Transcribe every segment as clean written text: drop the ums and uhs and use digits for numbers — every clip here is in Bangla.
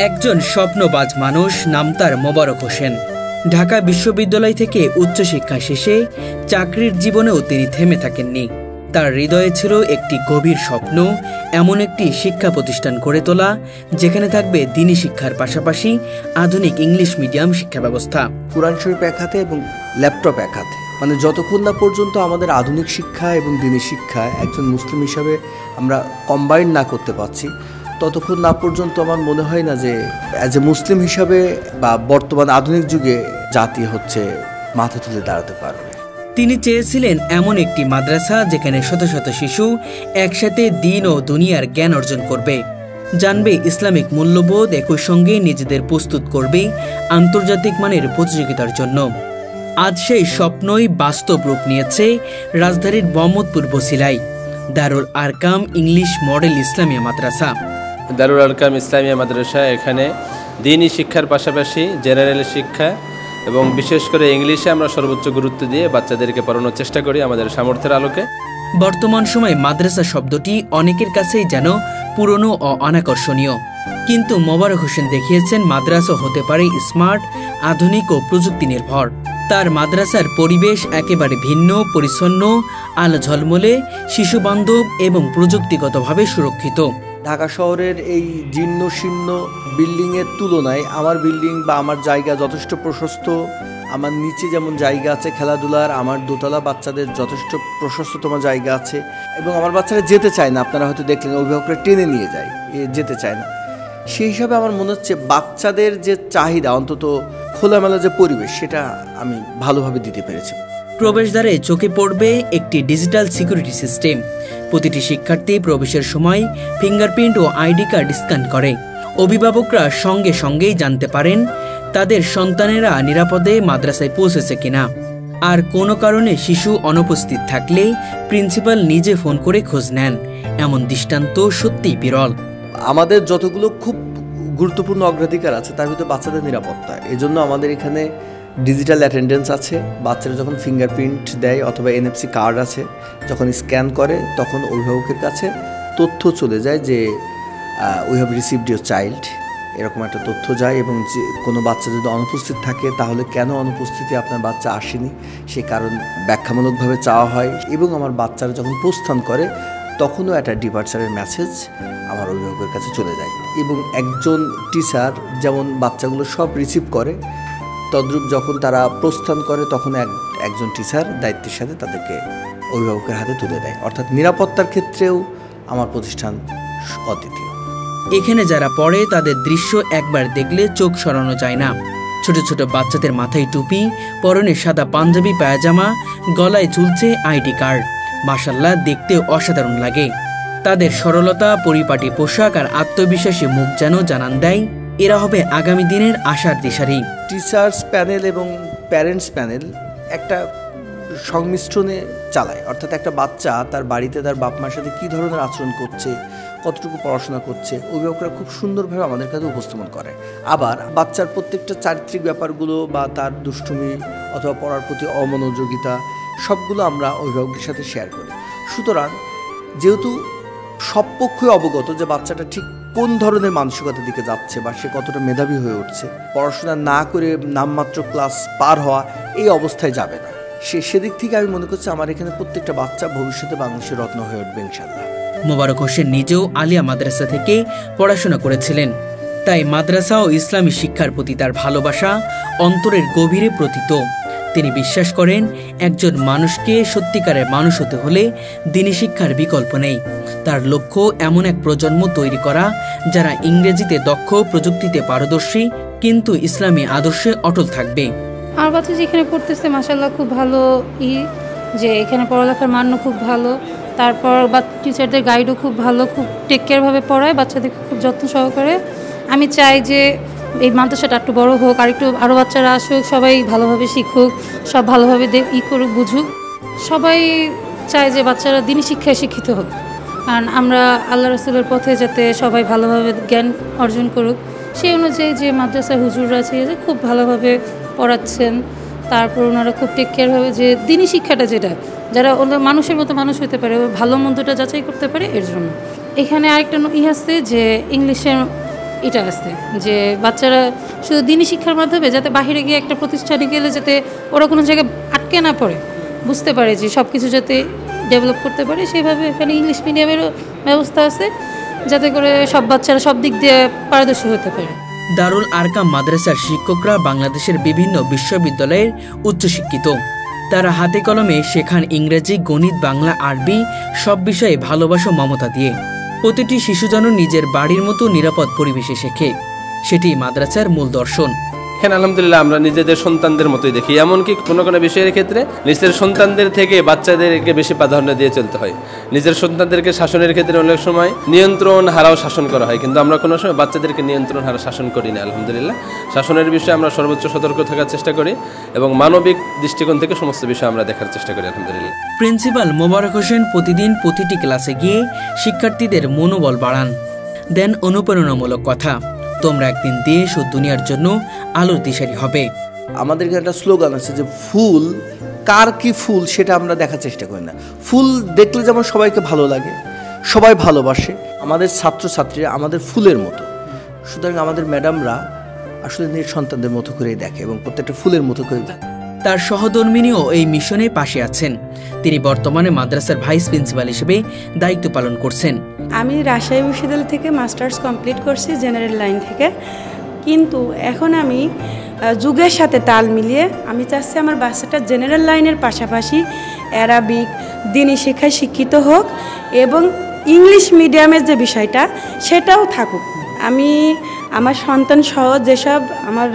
একজন স্বপ্নবাজ মানুষ, নাম তার মোবারক হোসেন। ঢাকা বিশ্ববিদ্যালয় থেকে উচ্চশিক্ষা শেষে চাকরির জীবনেও তিনি থেমে থাকেননি। তার হৃদয়ে ছিল একটি গভীর স্বপ্ন, এমন একটি শিক্ষা প্রতিষ্ঠান গড়ে তোলা যেখানে থাকবে দ্বীনি শিক্ষার পাশাপাশি আধুনিক ইংলিশ মিডিয়াম শিক্ষা ব্যবস্থা। কোরআন শরীফ এক হাতে এবং ল্যাপটপ এক হাতে, মানে যতক্ষণ না পর্যন্ত আমাদের আধুনিক শিক্ষা এবং দ্বীনি শিক্ষা একজন মুসলিম হিসাবে আমরা কম্বাইন না করতে পারছি, ততক্ষণ না পর্যন্ত আমার মনে হয় না যে অ্যাজ এ মুসলিম হিসাবে বা বর্তমান আধুনিক যুগে জাতি হচ্ছে মাথা তুলে দাঁড়াতে পারবে। তিনি চেয়েছিলেন এমন একটি মাদ্রাসা যেখানে শত শত শিশু একসাথে দ্বীন ও দুনিয়ার জ্ঞান অর্জন করবে, জানবে ইসলামিক মূল্যবোধ, একই সঙ্গে নিজেদের প্রস্তুত করবে আন্তর্জাতিক মানের প্রতিযোগিতার জন্য। আজ সেই স্বপ্নই বাস্তব রূপ নিয়েছে রাজধানীর মোহাম্মদপুর বছিলায় দারুল আরকাম ইংলিশ মডেল ইসলামিয়া মাদ্রাসা। দারুল আরকাম ইসলামিয়া মাদ্রাসা এখানে দ্বীনি শিক্ষার পাশাপাশি জেনারেল শিক্ষা এবং বিশেষ করে ইংলিশে আমরা সর্বোচ্চ গুরুত্ব দিয়ে বাচ্চাদেরকে পড়ানোর চেষ্টা করি আমাদের সামর্থ্যের আলোকে। বর্তমান সময়ে মাদ্রাসা শব্দটি অনেকের কাছেই যেন পুরনো ও অনাকর্ষণীয়, কিন্তু মোবারক হোসেন দেখিয়েছেন মাদ্রাসা হতে পারে স্মার্ট, আধুনিক ও প্রযুক্তি নির্ভর। তার মাদ্রাসার পরিবেশ একেবারে ভিন্ন, পরিচ্ছন্ন, আলো ঝলমলে, শিশু বান্ধব এবং প্রযুক্তিগতভাবে সুরক্ষিত। ঢাকা শহরের এই জীর্ণ শীর্ণ বিল্ডিংয়ের তুলনায় আমার বিল্ডিং বা আমার জায়গা যথেষ্ট প্রশস্ত। আমার নিচে যেমন জায়গা আছে খেলাধুলার, আমার দোতলা বাচ্চাদের যথেষ্ট প্রশস্ততম জায়গা আছে এবং আমার বাচ্চারা যেতে চায় না, আপনারা হয়তো দেখলেন অভিভাবকরা টেনে নিয়ে যায়, যেতে চায় না। সেই হিসাবে আমার মনে হচ্ছে বাচ্চাদের যে চাহিদা, অন্তত খোলামেলা যে পরিবেশ, সেটা আমি ভালোভাবে দিতে পেরেছি। প্রবেশদ্বারে চোখে পড়বে একটি ডিজিটাল সিকিউরিটি সিস্টেম। প্রতিটি শিক্ষার্থী প্রবেশের সময় ফিঙ্গারপ্রিন্ট ও আইডি কার্ড স্ক্যান করে। অভিভাবকরা সঙ্গে সঙ্গেই জানতে পারেন তাদের সন্তানেরা নিরাপদে মাদ্রাসায় পৌঁছেছে কিনা। আর কোনো কারণে শিশু অনুপস্থিত থাকলে প্রিন্সিপাল নিজে ফোন করে খোঁজ নেন। এমন দৃষ্টান্ত সত্যিই বিরল। আমাদের যতগুলো খুব গুরুত্বপূর্ণ অগ্রাধিকার আছে তার ভিতরে বাচ্চাদের নিরাপত্তা। এজন্য আমাদের এখানে ডিজিটাল অ্যাটেন্ডেন্স আছে। বাচ্চারা যখন ফিঙ্গারপ্রিন্ট দেয় অথবা এনএফসি কার্ড আছে, যখন স্ক্যান করে তখন অভিভাবকের কাছে তথ্য চলে যায় যে we have received your child, এরকম একটা তথ্য যায়। এবং যে কোনো বাচ্চা যদি অনুপস্থিত থাকে তাহলে কেন অনুপস্থিতি আপনার বাচ্চা আসেনি সেই কারণ ব্যাখ্যামূলকভাবে চাওয়া হয়। এবং আমার বাচ্চারা যখন প্রস্থান করে তখনও একটা ডিপার্চারের মেসেজ আমার অভিভাবকের কাছে চলে যায়। এবং একজন টিচার যেমন বাচ্চাগুলো সব রিসিভ করে, তদ্রূপ যখন তারা প্রস্থান করে তখন একজন টিচার দায়িত্বের সাথে তাদেরকে অভিভাবকের হাতে তুলে দেয়। অর্থাৎ নিরাপত্তার ক্ষেত্রেও আমার প্রতিষ্ঠান অদ্বিতীয়। এখানে যারা পড়ে তাদের দৃশ্য একবার দেখলে চোখ সরানো যায় না। ছোট ছোট বাচ্চাদের মাথায় টুপি, পরনে সাদা পাঞ্জাবি পায়জামা, গলায় ঝুলছে আইডি কার্ড। মাশাআল্লাহ, দেখতে অসাধারণ লাগে। তাদের সরলতা, পরিপাটি পোশাক আর আত্মবিশ্বাসী মুখ যেন জানান দেয় এরা হবে আগামী দিনের আশার দিশারি। টিচার্স প্যানেল এবং প্যারেন্টস প্যানেল একটা সংমিশ্রণে চালায়। অর্থাৎ একটা বাচ্চা তার বাড়িতে তার বাপ মার সাথে কী ধরনের আচরণ করছে, কতটুকু পড়াশোনা করছে, অভিভাবকরা খুব সুন্দরভাবে আমাদের কাছে উপস্থাপন করে। আবার বাচ্চার প্রত্যেকটা চারিত্রিক ব্যাপারগুলো বা তার দুষ্টুমি অথবা পড়ার প্রতি অমনোযোগিতা সবগুলো আমরা অভিভাবকের সাথে শেয়ার করি। সুতরাং যেহেতু সব পক্ষই অবগত যে বাচ্চাটা ঠিক কোন ধরনের মানসিকতার দিকে যাচ্ছে বা সে কতটা মেধাবী হয়ে উঠছে, পড়াশোনা না করে নামমাত্র ক্লাস পার হওয়া এই অবস্থায় যাবে না, সেদিক থেকে আমি মনে করছি আমার এখানে প্রত্যেকটা বাচ্চা ভবিষ্যতে বাংলাদেশের রত্ন হয়ে উঠবে ইনশাআল্লাহ। মোবারক হোসেন নিজেও আলিয়া মাদ্রাসা থেকে পড়াশোনা করেছিলেন, তাই মাদ্রাসা ও ইসলামী শিক্ষার প্রতি তার ভালোবাসা অন্তরের গভীরে প্রতীত। তিনি বিশ্বাস করেন একজন মানুষকে সত্যিকারের মানুষ হতে হলে দ্বীনি শিক্ষার বিকল্প নেই। তার লক্ষ্য এমন এক প্রজন্ম তৈরি করা যারা ইংরেজিতে দক্ষ, প্রযুক্তিতে পারদর্শী, কিন্তু ইসলামী আদর্শে অটল থাকবে। আমার বাচ্চা যেখানে পড়তেছে মাশাআল্লাহ খুব ভালো, যে এখানে পড়ালেখার মানও খুব ভালো, তারপর টিচারদের গাইডও খুব ভালো, খুব টেক কেয়ারভাবে পড়ায়, বাচ্চাদেরকে খুব যত্ন সহকারে। আমি চাই যে এই মাদ্রাসাটা একটু বড় হোক, আরও বাচ্চারা আসুক, সবাই ভালোভাবে শিখুক, সব ভালোভাবে করুক, বুঝুক। সবাই চায় যে বাচ্চারা দ্বীনি শিক্ষায় শিক্ষিত হোক, কারণ আমরা আল্লাহ রাসূলের পথে যাতে সবাই ভালোভাবে জ্ঞান অর্জন করুক সেই অনুযায়ী যে মাদ্রাসা হুজুররা আছে যে খুব ভালোভাবে পড়াচ্ছেন। তারপর ওনারা খুব টেক কেয়ারভাবে যে দ্বীনি শিক্ষাটা যেটা যারা ওনারা মানুষের মতো মানুষ হতে পারে, ভালো মন্দটা যাচাই করতে পারে, এর জন্য এখানে আরেকটা আছে যে ইংলিশের এটা আছে যে বাচ্চারা শুধু দিনী শিক্ষার মাধ্যমে যাতে বাইরে গিয়ে একটা প্রতিষ্ঠানে গেলে যাতে ওরা কোনো জায়গায় আটকে না পড়ে, বুঝতে পারে যে সব কিছু যাতে ডেভেলপ করতে পারে, সেইভাবে এখানে ইংলিশ মিডিয়ামেরও ব্যবস্থা আছে যাতে করে সব বাচ্চারা সব দিক দিয়ে পারদর্শী হতে পারে। দারুল আরকাম মাদ্রাসার শিক্ষকরা বাংলাদেশের বিভিন্ন বিশ্ববিদ্যালয়ের উচ্চশিক্ষিত। তারা হাতে কলমে শেখান ইংরেজি, গণিত, বাংলা, আরবি সব বিষয়ে ভালোবাসা মমতা দিয়ে। প্রতিটি শিশু যেন নিজের বাড়ির মতো নিরাপদ পরিবেশে শেখে, সেটি মাদ্রাসার মূল দর্শন। এখানে আলহামদুলিল্লাহ আমরা নিজেদের সন্তানদের মতোই দেখি, এমনকি কোনো কোনো বিষয়ের ক্ষেত্রে নিজের সন্তানদের থেকে বাচ্চাদেরকে বেশি প্রাধান্য দিয়ে চলতে হয়। নিজের সন্তানদেরকে শাসনের ক্ষেত্রে অনেক সময় নিয়ন্ত্রণ হারাও শাসন করা হয়, কিন্তু আমরা কোনো সময় বাচ্চাদেরকে নিয়ন্ত্রণ হারা শাসন করি না। আলহামদুলিল্লাহ শাসনের বিষয়ে আমরা সর্বোচ্চ সতর্ক থাকার চেষ্টা করি এবং মানবিক দৃষ্টিকোণ থেকে সমস্ত বিষয় আমরা দেখার চেষ্টা করি। আলহামদুলিল্লাহ প্রিন্সিপাল মোবারক হোসেন প্রতিদিন প্রতিটি ক্লাসে গিয়ে শিক্ষার্থীদের মনোবল বাড়ান, দেন অনুপ্রেরণামূলক কথা, তোমরা একদিন দেশ ও দুনিয়ার জন্য আলোর দিশারি হবে। আমাদের এখানে একটা স্লোগান আছে যে ফুল কার কি ফুল সেটা আমরা দেখার চেষ্টা করি না, ফুল দেখলে যেমন সবাইকে ভালো লাগে, সবাই ভালোবাসে, আমাদের ছাত্রছাত্রীরা আমাদের ফুলের মতো। সুতরাং আমাদের ম্যাডামরা আসলে নিজের সন্তানদের মতো করেই দেখে এবং প্রত্যেকটা ফুলের মতো করে দেখে। তার সহধর্মিনীও এই মিশনে পাশে আছেন। তিনি বর্তমানে মাদ্রাসার ভাইস প্রিন্সিপাল হিসেবে দায়িত্ব পালন করছেন। আমি রাজশাহী বিশ্ববিদ্যালয় থেকে মাস্টার্স কমপ্লিট করছি জেনারেল লাইন থেকে, কিন্তু এখন আমি যুগের সাথে তাল মিলিয়ে আমি চাচ্ছি আমার বাচ্চাটা জেনারেল লাইনের পাশাপাশি অ্যারাবিক, দ্বীনি শিক্ষায় শিক্ষিত হোক এবং ইংলিশ মিডিয়ামের যে বিষয়টা সেটাও থাকুক। আমি আমার সন্তান সহ যেসব আমার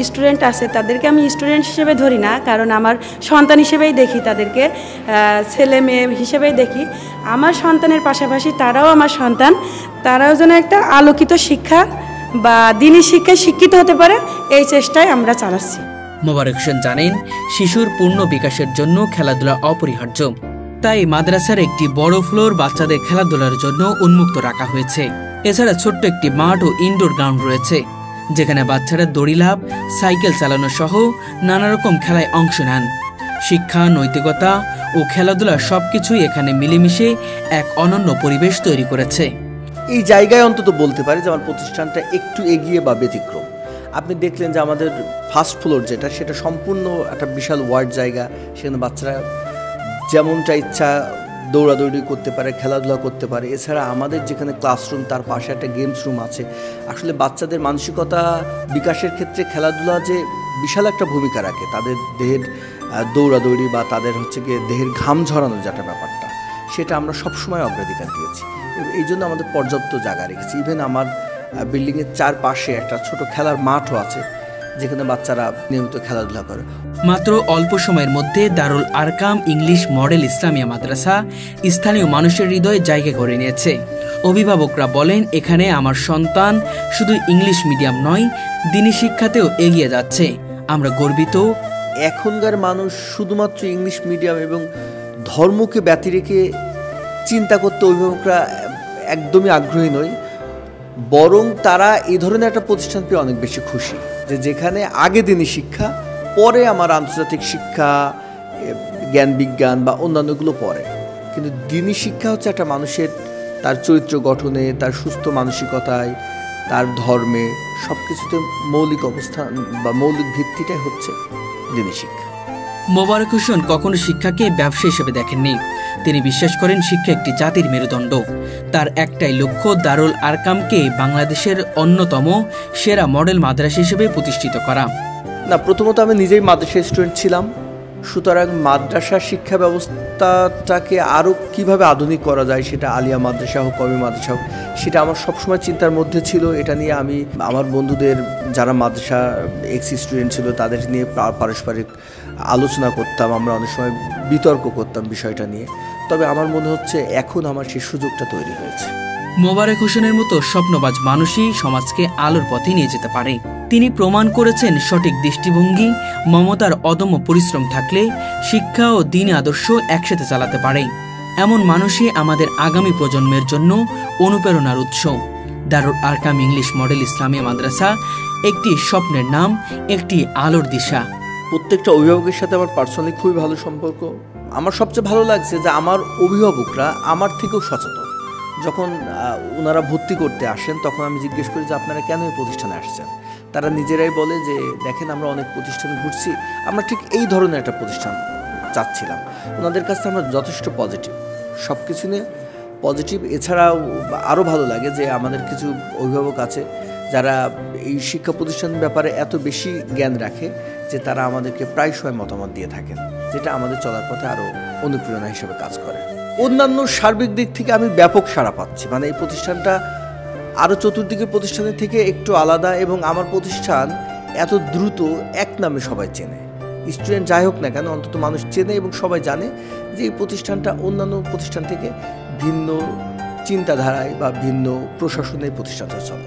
স্টুডেন্ট আছে তাদেরকে আমি স্টুডেন্ট হিসেবে ধরি না, কারণ আমার সন্তান হিসেবেই দেখি, তাদেরকে ছেলে মেয়ে হিসেবেই দেখি। আমার সন্তানের পাশাপাশি তারাও আমার সন্তান, তারাও যেন একটা আলোকিত শিক্ষা বা দ্বীনি শিক্ষায় শিক্ষিত হতে পারে, এই চেষ্টায় আমরা চালাচ্ছি। মোবারক হোসেন জানেন, শিশুর পূর্ণ বিকাশের জন্য খেলাধুলা অপরিহার্য। তাই মাদ্রাসার একটি বড় ফ্লোর বাচ্চাদের খেলাধুলার জন্য উন্মুক্ত রাখা হয়েছে। এছাড়া ছোট্ট একটি মাঠ ও ইনডোর গ্রাউন্ড রয়েছে, যেখানে বাচ্চারা দড়ি লাফ, সাইকেল চালানো সহ নানা রকম খেলায় অংশ নেন। শিক্ষা, নৈতিকতা ও খেলাধুলা সবকিছুই এখানে মিলেমিশে এক অনন্য পরিবেশ তৈরি করেছে। এই জায়গায় অন্তত বলতে পারি যে আমার প্রতিষ্ঠানটা একটু এগিয়ে বা ব্যতিক্রম। আপনি দেখলেন যে আমাদের ফার্স্ট ফ্লোর যেটা, সেটা সম্পূর্ণ একটা বিশাল ওয়ার্ড জায়গা, সেখানে বাচ্চারা যেমনটা ইচ্ছা দৌড়াদৌড়ি করতে পারে, খেলাধুলা করতে পারে। এছাড়া আমাদের যেখানে ক্লাসরুম তার পাশে একটা গেমস রুম আছে। আসলে বাচ্চাদের মানসিকতা বিকাশের ক্ষেত্রে খেলাধুলা যে বিশাল একটা ভূমিকা রাখে, তাদের দেহের দৌড়াদৌড়ি বা তাদের হচ্ছে গিয়ে দেহের ঘাম ঝরানোর যেটা ব্যাপারটা, সেটা আমরা সবসময় অগ্রাধিকার দিয়েছি। এই জন্য আমাদের পর্যাপ্ত জায়গা রেখেছি। ইভেন আমার বিল্ডিংয়ের চারপাশে একটা ছোট খেলার মাঠও আছে, যেখানে বাচ্চারা নিয়মিত খেলাধুলা করে। মাত্র অল্প সময়ের মধ্যে দারুল আরকাম ইংলিশ মডেল ইসলামিয়া মাদ্রাসা স্থানীয় মানুষের হৃদয়ে জায়গা করে নিয়েছে। অভিভাবকরা বলেন, এখানে আমার সন্তান শুধু ইংলিশ মিডিয়াম নয়, দ্বীনি শিক্ষাতেও এগিয়ে যাচ্ছে। আমরা গর্বিত। এখনকার মানুষ শুধুমাত্র ইংলিশ মিডিয়াম এবং ধর্মকে ব্যতি রেখে চিন্তা করতে অভিভাবকরা একদমই আগ্রহী নয়, বরং তারা এই ধরনের একটা প্রতিষ্ঠান পেয়ে অনেক বেশি খুশি, যে যেখানে আগে দ্বীনি শিক্ষা, পরে আমার আন্তর্জাতিক শিক্ষা, জ্ঞান বিজ্ঞান বা অন্যান্যগুলো পরে। কিন্তু দ্বীনি শিক্ষা হচ্ছে একটা মানুষের তার চরিত্র গঠনে, তার সুস্থ মানসিকতায়, তার ধর্মে, সব কিছুতে মৌলিক অবস্থান বা মৌলিক ভিত্তিটাই হচ্ছে দ্বীনি শিক্ষা। মোবারক হোসেন কখনো শিক্ষাকে ব্যবসা হিসেবে দেখেননি। তিনি বিশ্বাস করেন শিক্ষা একটি জাতির মেরুদণ্ড। তার একটাই লক্ষ্য, দারুল আরকামকে বাংলাদেশের অন্যতম সেরা মডেল মাদ্রাসা হিসেবে প্রতিষ্ঠিত করা। না, প্রথমত আমি নিজেই মাদ্রাসা স্টুডেন্ট ছিলাম, সুতরাং মাদ্রাসা শিক্ষা ব্যবস্থাটাকে আরও কীভাবে আধুনিক করা যায়, সেটা আলিয়া মাদ্রাসা হোক, কওমি মাদ্রাসা হোক, সেটা আমার সবসময় চিন্তার মধ্যে ছিল। এটা নিয়ে আমি আমার বন্ধুদের যারা মাদ্রাসা এক্স স্টুডেন্ট ছিল তাদের নিয়ে পারস্পরিক আলোচনা করতাম, আমরা অনেক সময় বিতর্ক করতাম বিষয়টা নিয়ে। তবে আমার মনে হচ্ছে এখন আমার সেই সুযোগটা তৈরি হয়েছে। মোবারক হোসেনের মতো স্বপ্নবাজ মানুষই সমাজকে আলোর পথে নিয়ে যেতে পারে। তিনি প্রমাণ করেছেন, সঠিক দৃষ্টিভঙ্গি, মমতার অদম্য পরিশ্রম থাকলে শিক্ষা ও দ্বীনি আদর্শ একসাথে চালাতে পারে। এমন মানুষই আমাদের আগামী প্রজন্মের জন্য অনুপ্রেরণার উৎস। দারুল আরকাম ইংলিশ মডেল ইসলামিয়া মাদ্রাসা একটি স্বপ্নের নাম, একটি আলোর দিশা। প্রত্যেকটা অভিভাবকের সাথে আমার পার্সোনালি খুবই ভালো সম্পর্ক। আমার সবচেয়ে ভালো লাগছে যে আমার অভিভাবকরা আমার থেকেও সচেতন। যখন ওনারা ভর্তি করতে আসেন তখন আমি জিজ্ঞেস করি যে আপনারা কেন এই প্রতিষ্ঠানে আসছেন। তারা নিজেরাই বলে যে দেখেন আমরা অনেক প্রতিষ্ঠানে ঘুরছি, আমরা ঠিক এই ধরনের একটা প্রতিষ্ঠান চাচ্ছিলাম। ওনাদের কাছে আমরা যথেষ্ট পজিটিভ, সব কিছু নিয়ে পজিটিভ। এছাড়াও আরও ভালো লাগে যে আমাদের কিছু অভিভাবক আছে যারা এই শিক্ষা প্রতিষ্ঠানের ব্যাপারে এত বেশি জ্ঞান রাখে যে তারা আমাদেরকে প্রায় সময় মতামত দিয়ে থাকেন, যেটা আমাদের চলার পথে আরও অনুপ্রেরণা হিসেবে কাজ করে। অন্যান্য সার্বিক দিক থেকে আমি ব্যাপক সাড়া পাচ্ছি, মানে এই প্রতিষ্ঠানটা আরও চতুর্দিকের প্রতিষ্ঠানের থেকে একটু আলাদা, এবং আমার প্রতিষ্ঠান এত দ্রুত এক নামে সবাই চেনে। স্টুডেন্ট যাই হোক না কেন, অন্তত মানুষ চেনে এবং সবাই জানে যে এই প্রতিষ্ঠানটা অন্যান্য প্রতিষ্ঠান থেকে ভিন্ন চিন্তাধারায় বা ভিন্ন প্রশাসনের প্রতিষ্ঠানটা চলে।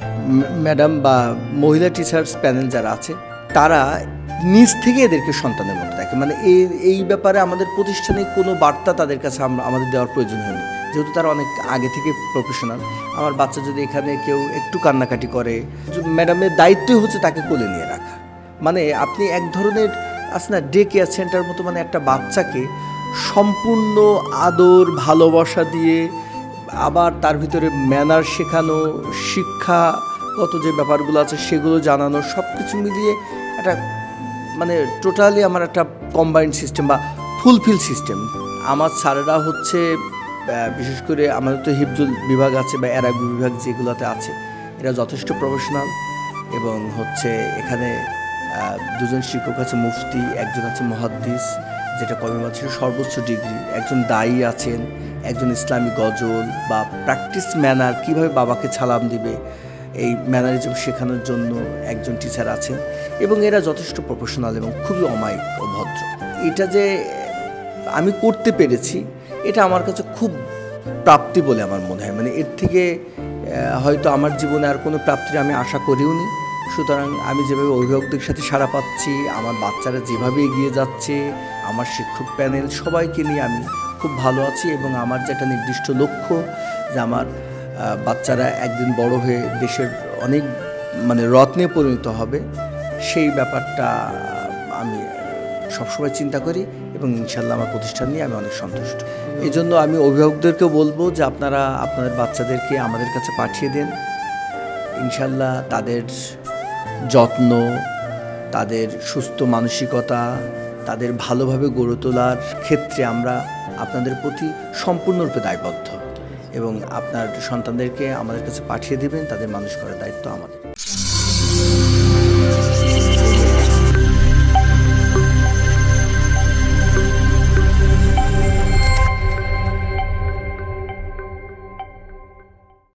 ম্যাডাম বা মহিলা টিচার্স প্যানেল যারা আছে তারা নিজ থেকে এদেরকে সন্তানের মতো দেখে, মানে এই ব্যাপারে আমাদের প্রতিষ্ঠানে কোনো বার্তা তাদের কাছে আমাদের দেওয়ার প্রয়োজন হয়নি, যেহেতু তারা অনেক আগে থেকে প্রফেশনাল। আমার বাচ্চা যদি এখানে কেউ একটু কান্নাকাটি করে, ম্যাডামের দায়িত্বই হচ্ছে তাকে কোলে নিয়ে রাখা। মানে আপনি এক ধরনের আছে না ডে কেয়ার সেন্টার মতো, মানে একটা বাচ্চাকে সম্পূর্ণ আদর ভালোবাসা দিয়ে আবার তার ভিতরে ম্যানার শেখানো, শিক্ষাগত যে ব্যাপারগুলো আছে সেগুলো জানানো, সব কিছু মিলিয়ে একটা মানে টোটালি আমার একটা কম্বাইন্ড সিস্টেম বা ফুলফিল সিস্টেম। আমার স্যারেরা হচ্ছে বিশেষ করে আমাদের তো হিফজুল বিভাগ আছে বা অ্যারাবি বিভাগ যেগুলোতে আছে, এরা যথেষ্ট প্রফেশনাল। এবং হচ্ছে এখানে দুজন শিক্ষক আছে, মুফতি, একজন আছে মুহাদ্দিস, যেটা কবি মাদ্রাসার সর্বোচ্চ ডিগ্রি, একজন দায়ী আছেন, একজন ইসলামী গজল বা প্র্যাকটিস ম্যানার কীভাবে বাবাকে সালাম দিবে এই ম্যানারিজম শেখানোর জন্য একজন টিচার আছেন। এবং এরা যথেষ্ট প্রফেশনাল এবং খুবই অমায়িক ও ভদ্র। এটা যে আমি করতে পেরেছি এটা আমার কাছে খুব প্রাপ্তি বলে আমার মনে হয়, মানে এর থেকে হয়তো আমার জীবনে আর কোনো প্রাপ্তির আমি আশা করিও নি। সুতরাং আমি যেভাবে অভিভাবকদের সাথে সাড়া পাচ্ছি, আমার বাচ্চারা যেভাবে এগিয়ে যাচ্ছে, আমার শিক্ষক প্যানেল সবাইকে নিয়ে আমি খুব ভালো আছি। এবং আমার যেটা নির্দিষ্ট লক্ষ্য যে আমার বাচ্চারা একদিন বড় হয়ে দেশের অনেক মানে রত্নে পরিণত হবে, সেই ব্যাপারটা আমি সবসময় চিন্তা করি এবং ইনশাল্লাহ আমার প্রতিষ্ঠান নিয়ে আমি অনেক সন্তুষ্ট। এই জন্য আমি অভিভাবকদেরকেও বলবো যে আপনারা আপনাদের বাচ্চাদেরকে আমাদের কাছে পাঠিয়ে দেন। ইনশাল্লাহ তাদের যত্ন, তাদের সুস্থ মানসিকতা, তাদের ভালোভাবে গড়ে তোলার ক্ষেত্রে আমরা আপনাদের প্রতি সম্পূর্ণরূপে দায়বদ্ধ, এবং আপনার সন্তানদেরকে আমাদের কাছে পাঠিয়ে দেবেন, তাদের মানুষ করার দায়িত্ব আমাদের।